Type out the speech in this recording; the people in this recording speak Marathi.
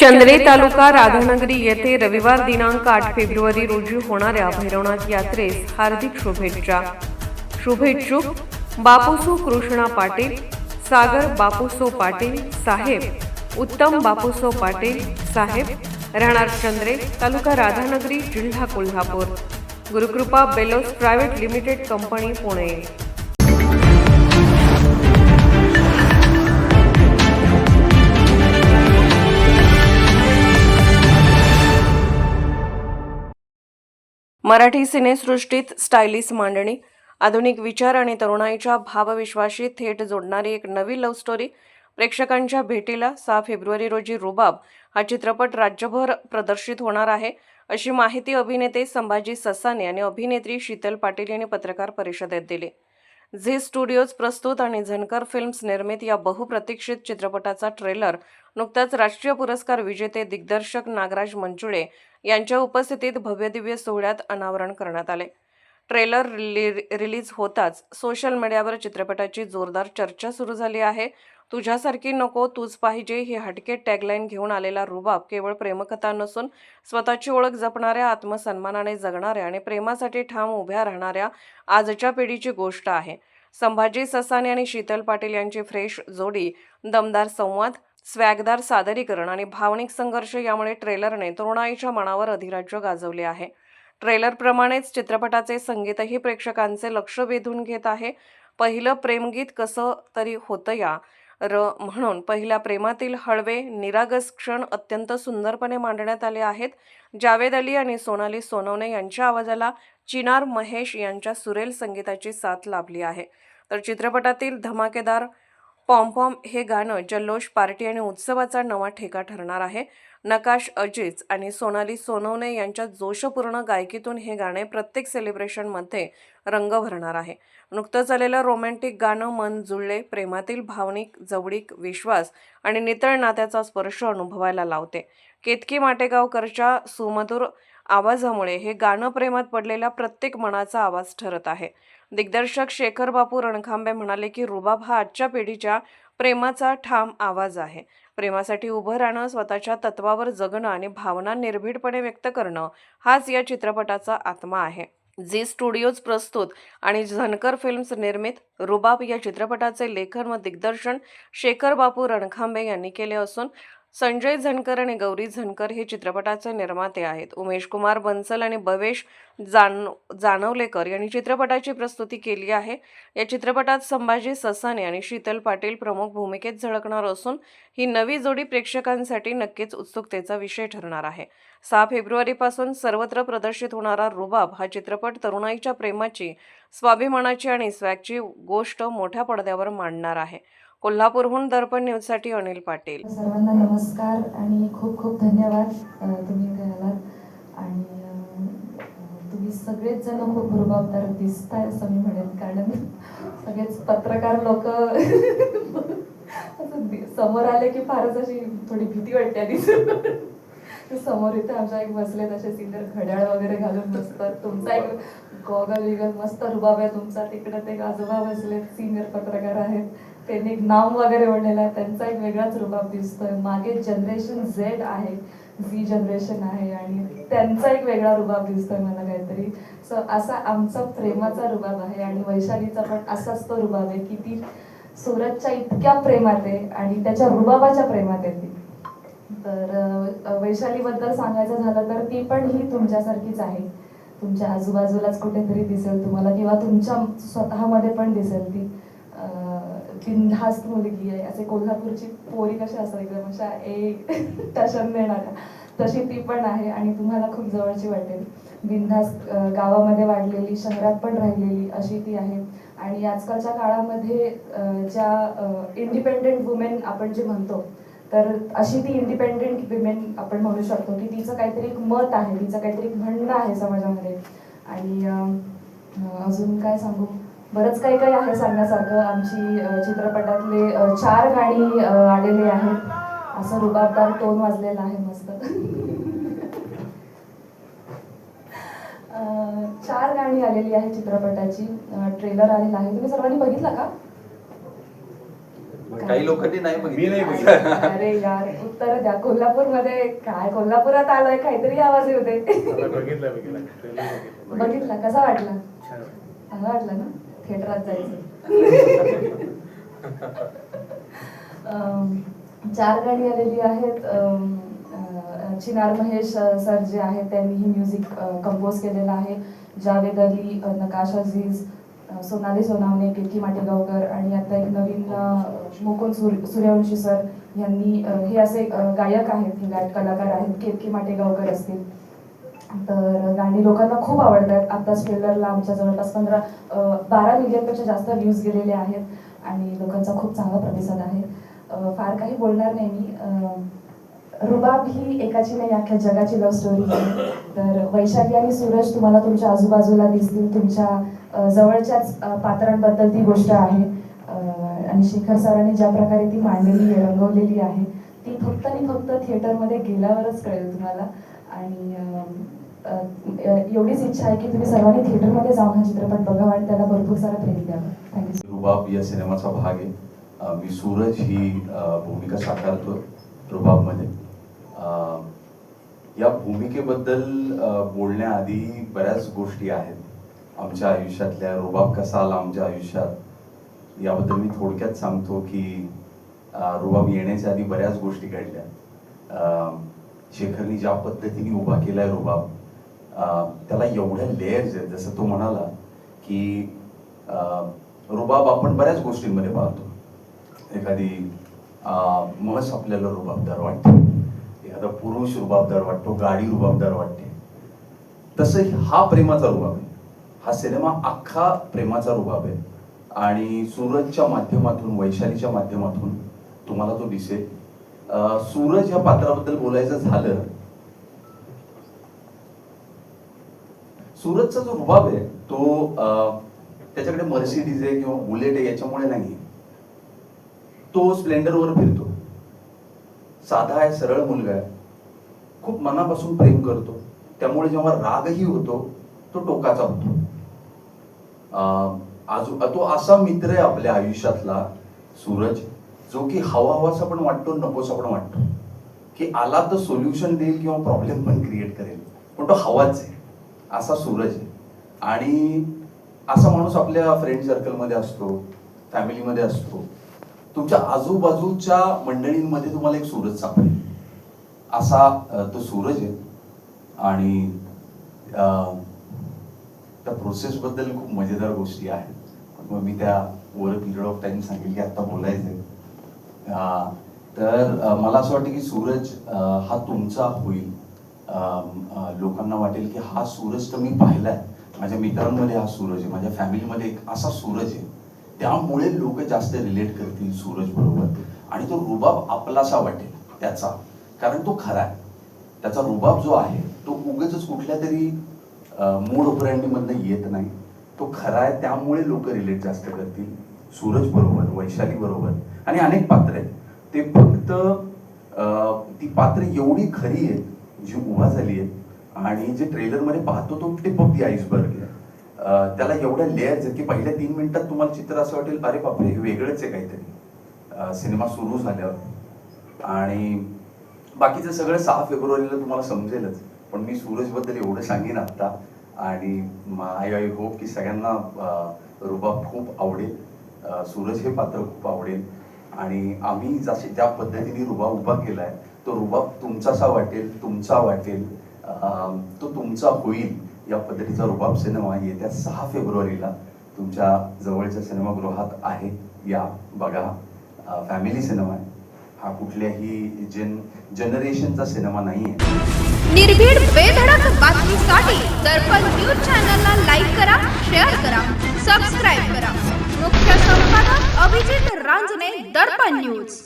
चंद्रे तालुका राधानगरी येथे रविवार दिनांक 8 फेब्रुवारी रोजी होणाऱ्या भैरवनाथ यात्रेस हार्दिक शुभेच्छुक बापूसो कृष्णा पाटील, सागर बापूसो पाटील साहेब, उत्तम बापूसो पाटील साहेब, राहणार चंद्रे, तालुका राधानगरी, जिल्हा Kolhapur. Gurukrupa bellows private limited company, Pune. Marathi सिनेसृष्टीत स्टायलिश मांडणी, आधुनिक विचार आणि तरुणाईच्या भावविश्वाशी थेट जोडणारी एक नवी लव्ह स्टोरी प्रेक्षकांच्या भेटीला 6 फेब्रुवारी रोजी रुबाब हा चित्रपट राज्यभर प्रदर्शित होणार आहे, अशी माहिती अभिनेते संभाजी ससाने आणि अभिनेत्री शीतल पाटील यांनी पत्रकार परिषदेत दिली. झी स्टुडिओज प्रस्तुत आणि झणकर फिल्म्स निर्मित या बहुप्रतीक्षित चित्रपटाचा ट्रेलर नुकताच राष्ट्रीय पुरस्कार विजेते दिग्दर्शक नागराज मंजुळे यांच्या उपस्थितीत भव्यदिव्य सोहळ्यात अनावरण करण्यात आले. ट्रेलर रिलीज होताच सोशल मीडियावर चित्रपटाची जोरदार चर्चा सुरू झाली आहे. तुझ्यासारखी नको तूच पाहिजे ही हटके टॅगलाईन घेऊन आलेला रुबाब केवळ प्रेमकथा नसून स्वतःची ओळख जपणाऱ्या, आत्मसन्मानाने जगणाऱ्या आणि प्रेमासाठी ठाम उभ्या राहणाऱ्या आजच्या पिढीची गोष्ट आहे. संभाजी ससाने आणि शीतल पाटील यांची फ्रेश जोडी, दमदार संवाद, स्वॅगदार सादरीकरण आणि भावनिक संघर्ष यामुळे ट्रेलरने तरुणाईच्या मनावर अधिराज्य गाजवले आहे. ट्रेलरप्रमाणेच चित्रपटाचे संगीतही प्रेक्षकांचे लक्ष वेधून घेत आहे. पहिलं प्रेमगीत कसं तरी होतं या म्हणून पहिल्या प्रेमातील हळवे निरागस क्षण अत्यंत सुंदरपणे मांडण्यात आले आहेत. जावेद अली आणि सोनाली सोनवणे यांच्या आवाजाला चिनार महेश यांच्या सुरेल संगीताची साथ लाभली आहे. तर चित्रपटातील धमाकेदार पॉम हे गाणं जल्लोष, पार्टी आणि उत्सवाचा नवा ठेका ठरणार आहे. नकाश अजीज आणि सोनाली सोनवणे यांच्या जोशपूर्ण गायकीतून हे गाणे प्रत्येक सेलिब्रेशनमध्ये रंग भरणार आहे. नुकतंच आलेलं रोमॅन्टिक गाणं मन जुळले प्रेमातील भावनिक, जवळीक, विश्वास आणि नितळ नात्याचा स्पर्श अनुभवायला लावते. केतकी माटेगावकरच्या सुमधुर आवाजामुळे हे गाणं प्रेमात पडलेल्या प्रत्येक मनाचा आवाज ठरत आहे. दिग्दर्शक शेखर बापू रणखांबे म्हणाले की रुबाब हा आजच्या पिढीच्या प्रेमाचा ठाम आवाज आहे. प्रेमासाठी उभं राहणं, स्वतःच्या तत्वावर जगणं आणि भावना निर्भीडपणे व्यक्त करणं हाच या चित्रपटाचा आत्मा आहे. झी स्टुडिओज प्रस्तुत आणि झणकर फिल्म्स निर्मित रुबाब या चित्रपटाचे लेखन व दिग्दर्शन शेखर बापू रणखांबे यांनी केले असून संजय झणकर आणि गौरी झणकर हे चित्रपटाचे निर्माते आहेत. उमेश कुमार बन्सल आणि भवेश जानवलेकर यांनी चित्रपटाची प्रस्तुती केली आहे. या चित्रपटात संभाजी ससाने आणि शीतल पाटील प्रमुख भूमिकेत झळकणार असून ही नवी जोडी प्रेक्षकांसाठी नक्कीच उत्सुकतेचा विषय ठरणार आहे. 6 फेब्रुवारीपासून सर्वत्र प्रदर्शित होणारा रुबाब हा चित्रपट तरुणाईच्या प्रेमाची, स्वाभिमानाची आणि स्वॅगची गोष्ट मोठ्या पडद्यावर मांडणार आहे. कोल्हापूरहून दर्पण न्यूजसाठी अनिल पाटील. सर्वांना नमस्कार आणि खूप खूप धन्यवाद तुम्ही इथे आलात आणि तुम्ही सगळेच जण खूप रुबाबदार दिसताय असं मी म्हणेन, कारण सगळेच पत्रकार लोक समोर आले की फारच अशी थोडी भीती वाटते आधी. समोर इथे आमच्या एक बसले तसे सिंगर घड्याळ वगैरे घालून बसतात. तुमचा एक गॉगल विगल मस्त रुबाब आहे तुमचा. तिकडे ते आजोबा बसले सिनियर पत्रकार आहेत, त्यांनी एक नाम वगैरे ओढलेला आहे, त्यांचा एक वेगळाच रुबाब दिसतोय. मागे जनरेशन झेड आहे, झी जनरेशन आहे आणि त्यांचा एक वेगळा रुबाब दिसतोय मला काहीतरी. सो असा आमचा प्रेमाचा रुबाब आहे आणि वैशालीचा पण असाच तो रुबाब आहे की ती सूरजच्या इतक्या प्रेमात आहे आणि त्याच्या रुबाबाच्या प्रेमात आहे ती. तर वैशालीबद्दल सांगायचं झालं तर ती पण ही तुमच्यासारखीच आहे. तुमच्या आजूबाजूलाच कुठेतरी दिसेल तुम्हाला किंवा तुमच्या स्वतःमध्ये पण दिसेल. ती बिनधास्त मुलगी आहे. असे कोल्हापूरची पोरी कशी असतात एकदम अशा टशन देणाऱ्या, तशी ती पण आहे आणि तुम्हाला खूप जवळची वाटेल. बिनधास्त गावामध्ये वाढलेली, शहरात पण राहिलेली अशी ती आहे. आणि आजकालच्या काळामध्ये ज्या इंडिपेंडेंट वुमेन आपण जे म्हणतो, तर अशी ती इंडिपेंडेंट विमेन आपण म्हणू शकतो की तिचं काहीतरी एक मत आहे, तिचं काहीतरी एक म्हणणं आहे समाजामध्ये. आणि अजून काय सांगू, बरंच काही काही आहे सांगण्यासारखं. आमची चित्रपटातले 4 गाणी आलेले आहेत. असं रुबाबदार टोन वाजलेला आहे मस्त. 4 गाणी आलेली आहे चित्रपटाची. ट्रेलर आलेला आहे, तुम्ही सर्वांनी बघितला का? काही लोकांनी नाही मी नाही बघितलं. बघितलं. अरे यार उत्तर द्या. कोल्हापूरमध्ये काय, कोल्हापुरात आलोय काहीतरी आवाज येते. बघितलं बघितला, कसा वाटला? छान वाटलं. चांगला वाटला ना? थिएटरात जायचं. 4 गाणी आलेली आहेत. चिनार महेश सर जे आहेत त्यांनी ही म्युझिक कंपोज केलेलं आहे. जावेद अली, नकाश अजीज, सोनाली सोनावणे, केतकी माटेगावकर आणि आता एक नवीन मुकुंद सूर्यवंशी सर यांनी, हे असे गायक आहेत, हे गायक कलाकार आहेत, केतकी माटेगावकर असतील. तर गाणी लोकांना खूप आवडतात. आत्ताच ट्रेलरला आमच्या जवळपास 12 मिलियनपेक्षा जास्त व्ह्यूज गेलेले आहेत आणि लोकांचा खूप चांगला प्रतिसाद आहे. फार काही बोलणार नाही मी. रुबाब ही एकाची नाही अख्ख्या जगाची लव्ह स्टोरी आहे. तर वैशाली आणि सूरज तुम्हाला तुमच्या आजूबाजूला दिसतील, तुमच्या जवळच्याच पात्रांबद्दल ती गोष्ट आहे. आणि शेखर सरांनी ज्या प्रकारे ती मांडलेली रंगवलेली आहे ती फक्त आणि फक्त थिएटरमध्ये गेल्यावरच कळेल तुम्हाला. आणि एवढीच इच्छा आहे की तुम्ही सर्वांनी थिएटरमध्ये जाऊन हा चित्रपट बघावा आणि त्याला भरपूर सारा प्रेम द्यावा. थँक्यू. रुबाब या सिनेमाचा भाग आहे. मी सूरज ही भूमिका साकारतो रुबाबमध्ये. या भूमिकेबद्दल बोलण्याआधी बऱ्याच गोष्टी आहेत आमच्या आयुष्यातल्या. रुबाब कसा आला आमच्या आयुष्यात याबद्दल मी थोडक्यात सांगतो की रुबाब येण्याच्या आधी बऱ्याच गोष्टी घडल्या. शेखरनी ज्या पद्धतीने उभा केलाय रुबाब, त्याला एवढ्या लेयर्स आहेत. जसं तो म्हणाला की रुबाब आपण बऱ्याच गोष्टींमध्ये पाहतो. एखादी म्हस आपल्याला रुबाबदार वाटते, एखादा पुरुष रुबाबदार वाटतो, गाडी रुबाबदार वाटते. तसं हा प्रेमाचा रुबाब आहे. हा सिनेमा अख्खा प्रेमाचा रुबाब आहे आणि सूरजच्या माध्यमातून, वैशालीच्या माध्यमातून तुम्हाला तो दिसेल. सूरज या पात्राबद्दल बोलायचं झालं, सूरजचा जो रुबाब आहे तो त्याच्याकडे मर्सिडीज आहे किंवा बुलेट आहे याच्यामुळे नाही. तो स्प्लेंडरवर फिरतो, साधा आहे, सरळ मुलगा आहे, खूप मनापासून प्रेम करतो. त्यामुळे जेव्हा रागही होतो तो टोकाचा होतो. तो असा मित्र आहे आपल्या आयुष्यातला सूरज, जो की हवाहवासा पण वाटतो, नकोसा पण वाटतो. की आला तर सोल्युशन देईल किंवा प्रॉब्लेम पण क्रिएट करेल, पण तो हवाच आहे. असा सूरज आहे. आणि असा माणूस आपल्या फ्रेंड सर्कलमध्ये असतो, फॅमिलीमध्ये असतो. तुमच्या आजूबाजूच्या मंडळींमध्ये तुम्हाला एक सूरज सापडेल, असा तो सूरज आहे. आणि त्या प्रोसेसबद्दल खूप मजेदार गोष्टी आहेत. मग मी त्या ओव्हर पिरियड ऑफ टाइम सांगेल की आता बोलायचंय. तर मला असं वाटतं की सूरज हा तुमचा होईल. लोकांना वाटेल की हा सूरज तर मी पाहिलाय, माझ्या मित्रांमध्ये हा सूरज आहे, माझ्या फॅमिलीमध्ये एक असा सूरज आहे. त्यामुळे लोक जास्त रिलेट करतील सूरज बरोबर. आणि तो रुबाब आपलासा वाटेल त्याचा, कारण तो खरा आहे. त्याचा रुबाब जो आहे तो उगाचच कुठल्या तरी मूड ऑपरेंडी मधनं येत नाही. तो खरा आहे, त्यामुळे लोक रिलेट जास्त करतील सूरज बरोबर, वैशाली बरोबर. आणि अनेक पात्र आहेत. ते फक्त ती पात्र एवढी खरी आहेत जी उभा झाली आहेत. आणि जे ट्रेलर मध्ये पाहतो तो टिप ऑफ दी आईसबर्ग आहे. त्याला एवढ्या लेयर्स आहेत की पहिल्या 3 मिनिटात तुम्हाला चित्र असं वाटेल अरे बापरे हे वेगळंच आहे काहीतरी सिनेमा सुरू झाल्यावर. आणि बाकीचं सगळं 6 फेब्रुवारीला तुम्हाला समजेलच. पण मी सूरजबद्दल एवढं सांगेन आत्ता. आणि आय होप की सगळ्यांना रुबाब खूप आवडेल, सूरज हे पात्र खूप आवडेल. आणि आम्ही ज्या पद्धतीने रुबाब उभा केलाय तो रुबाब तुमचासा वाटेल, तुमचा वाटेल, तो तुमचा होईल. या पद्धतीचा रुबाब सिनेमा येत्या 6 फेब्रुवारीला तुमच्या जवळच्या सिनेमागृहात आहे. या बघा. फॅमिली सिनेमा आहे हा, कुठल्याही जनरेशनचा सिनेमा नाहीये. निर्भीड बेधडक बातमीसाठी दर्पण न्यूज चॅनलला लाईक करा, शेअर करा, सबस्क्राईब करा. मुख्य संपादक अभिजित रांजणे, दर्पण न्यूज.